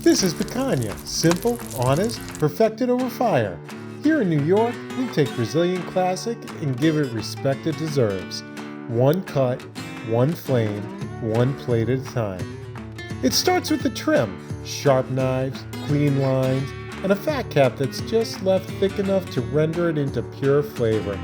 This is Picanha, simple, honest, perfected over fire. Here in New York, we take Brazilian classic and give it respect it deserves. One cut, one flame, one plate at a time. It starts with the trim, sharp knives, clean lines, and a fat cap that's just left thick enough to render it into pure flavor.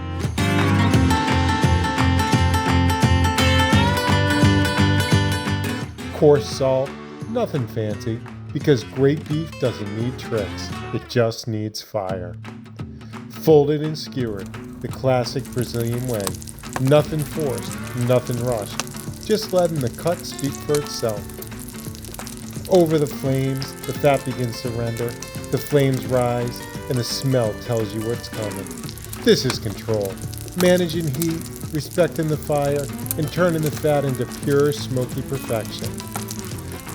Coarse salt, nothing fancy, because great beef doesn't need tricks, it just needs fire. Folded and skewered, the classic Brazilian way. Nothing forced, nothing rushed, just letting the cut speak for itself. Over the flames, the fat begins to render, the flames rise, and the smell tells you what's coming. This is control, managing heat, respecting the fire, and turning the fat into pure smoky perfection.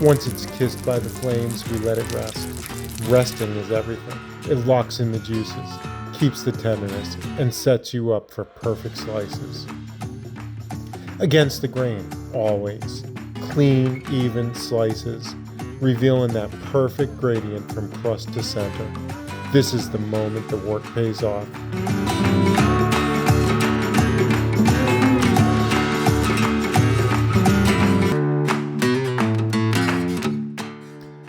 Once it's kissed by the flames, we let it rest. Resting is everything. It locks in the juices, keeps the tenderness, and sets you up for perfect slices. Against the grain, always. Clean, even slices, revealing that perfect gradient from crust to center. This is the moment the work pays off.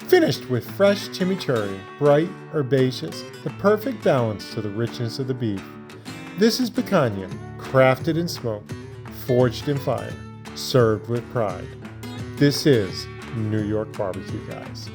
Finished with fresh chimichurri, bright, herbaceous, the perfect balance to the richness of the beef. This is picanha, crafted in smoke, forged in fire, served with pride. This is New York barbecue, guys.